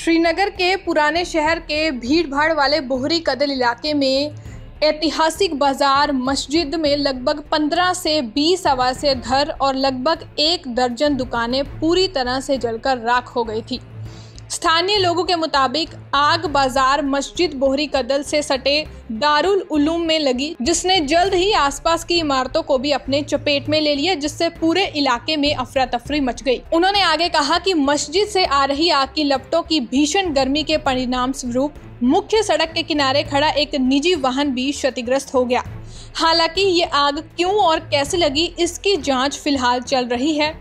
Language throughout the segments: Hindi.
श्रीनगर के पुराने शहर के भीड़-भाड़ वाले बोहरी कदल इलाके में ऐतिहासिक बाजार मस्जिद में लगभग 15 से 20 आवासीय घर और लगभग 1 दर्जन दुकानें पूरी तरह से जलकर राख हो गई थी। स्थानीय लोगों के मुताबिक आग बाजार मस्जिद बोहरी कदल से सटे दारुल उलूम में लगी, जिसने जल्द ही आसपास की इमारतों को भी अपने चपेट में ले लिया, जिससे पूरे इलाके में अफरा तफरी मच गई। उन्होंने आगे कहा कि मस्जिद से आ रही आग की लपटों की भीषण गर्मी के परिणाम स्वरूप मुख्य सड़क के किनारे खड़ा एक निजी वाहन भी क्षतिग्रस्त हो गया। हालांकि ये आग क्यों और कैसे लगी, इसकी जांच फिलहाल चल रही है।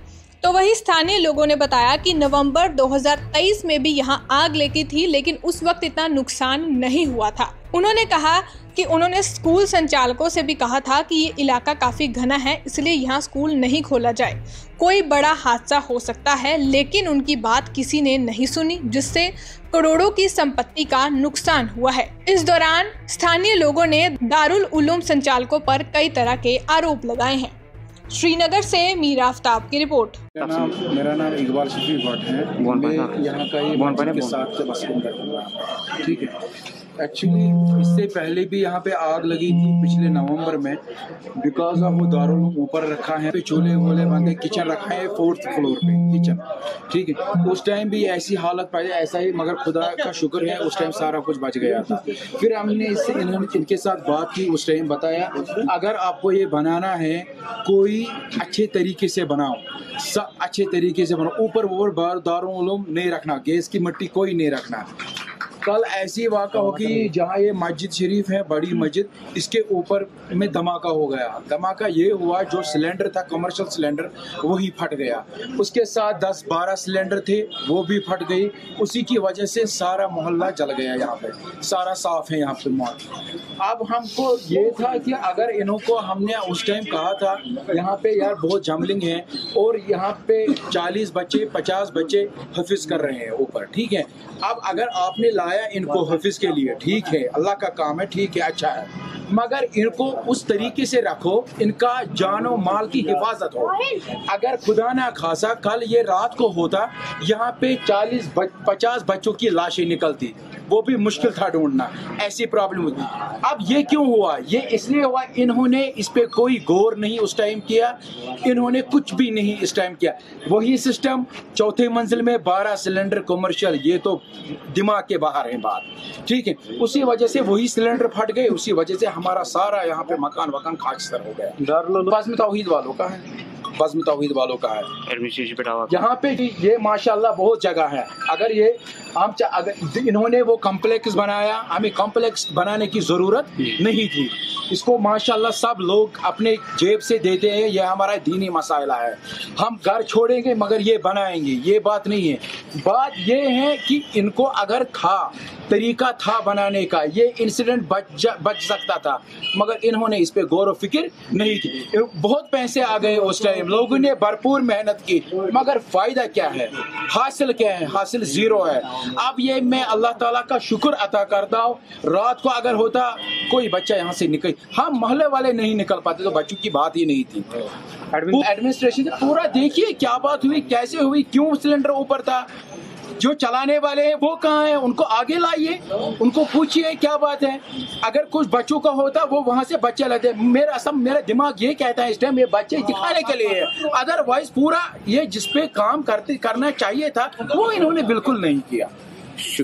तो वही स्थानीय लोगों ने बताया कि नवंबर 2023 में भी यहां आग लगी थी, लेकिन उस वक्त इतना नुकसान नहीं हुआ था। उन्होंने कहा कि उन्होंने स्कूल संचालकों से भी कहा था कि ये इलाका काफी घना है, इसलिए यहाँ स्कूल नहीं खोला जाए, कोई बड़ा हादसा हो सकता है, लेकिन उनकी बात किसी ने नहीं सुनी, जिससे करोड़ों की संपत्ति का नुकसान हुआ है। इस दौरान स्थानीय लोगों ने दारुल उलूम संचालकों पर कई तरह के आरोप लगाए हैं। श्रीनगर से मीर आफ्ताब की रिपोर्ट। मेरा नाम इकबाल शफी भट्ट है। मैं यहाँ का ये मस्जिद के साथ का बासिंदा हूँ। ठीक है, एक्चुअली इससे पहले भी यहाँ पे आग लगी थी पिछले नवंबर में। बिकॉज ऑफ वो दारुल ऊपर रखा है, चूल्हे वोले बंदे, किचन रखा है 4th फ्लोर पे किचन। ठीक है, उस टाइम भी ऐसी हालत पाई, ऐसा ही, मगर खुदा का शुक्र है उस टाइम सारा कुछ बच गया था। फिर हमने इनके साथ बात की, उस टाइम बताया अगर आपको ये बनाना है कोई अच्छे तरीके से बनाओ, सब अच्छे तरीके से बनाओ, ऊपर दारुल उलूम नहीं रखना, गैस की मिट्टी कोई नहीं रखना। कल ऐसी वाक़ा होगी जहाँ ये मस्जिद शरीफ है, बड़ी मस्जिद, इसके ऊपर में धमाका हो गया। धमाका ये हुआ जो सिलेंडर था, कमर्शियल सिलेंडर, वही फट गया। उसके साथ 10-12 सिलेंडर थे, वो भी फट गई। उसी की वजह से सारा मोहल्ला जल गया। यहाँ पे सारा साफ है यहाँ पे मोहल्ला। अब हमको ये था कि अगर इनको हमने उस टाइम कहा था यहाँ पे यार बहुत जमलिंग है और यहाँ पे 40 बच्चे 50 बच्चे हफिज कर रहे हैं ऊपर। ठीक है, अब अगर आपने लाया इनको हफिज के लिए, ठीक है, अल्लाह का काम है, ठीक है, अच्छा है, मगर इनको उस तरीके से रखो इनका जानो माल की हिफाजत हो। अगर खुदा ना खासा कल ये रात को होता, यहाँ पे 40-50 बच्चों की लाशें निकलती, वो भी मुश्किल था ढूंढना, ऐसी प्रॉब्लम होती। अब ये क्यों हुआ? ये इसलिए हुआ इन्होंने इस पे कोई गौर नहीं उस टाइम किया, इन्होंने कुछ भी नहीं इस टाइम किया। वही सिस्टम 4थे मंजिल में 12 सिलेंडर कमर्शियल, ये तो दिमाग के बाहर है बात। ठीक है, उसी वजह से वही सिलेंडर फट गए, उसी वजह से हमारा सारा यहाँ पे मकान वकान खाकसर हो गया। बज़्म तौहीद वालों का है, बज़्म तौहीद वालों का है यहाँ पे। ये माशाल्लाह बहुत जगह है। अगर ये अगर इन्होंने वो कॉम्प्लेक्स बनाया, हमें कॉम्प्लेक्स बनाने की जरूरत नहीं थी। इसको माशाल्लाह सब लोग अपने जेब से देते हैं, ये हमारा दीनी मसाइला है। हम घर छोड़ेंगे मगर ये बनाएंगे, ये बात नहीं है। बात ये है कि इनको अगर था तरीका था बनाने का, ये इंसिडेंट बच सकता था, मगर इन्होंने इस पे गौर व फिक्र नहीं की। बहुत पैसे आ गए उस टाइम, लोगों ने भरपूर मेहनत की, मगर फायदा क्या है, हासिल क्या है? हासिल जीरो है। अब ये मैं अल्लाह ताला का शुक्र अता करता हूँ। रात को अगर होता कोई बच्चा यहाँ से निकल, हम मोहल्ले वाले नहीं निकल पाते तो बच्चों की बात ही नहीं थी। एडमिनिस्ट्रेशन पूरा देखिए क्या बात हुई, कैसे हुई, क्यों सिलेंडर ऊपर था, जो चलाने वाले हैं वो कहाँ हैं, उनको आगे लाइए, उनको पूछिए क्या बात है। अगर कुछ बच्चों का होता वो वहां से बच्चे लेते। मेरा दिमाग ये कहता है इस टाइम ये बच्चे दिखाने के लिए है, अदरवाइज पूरा ये जिसपे काम करना चाहिए था वो इन्होंने बिल्कुल नहीं किया।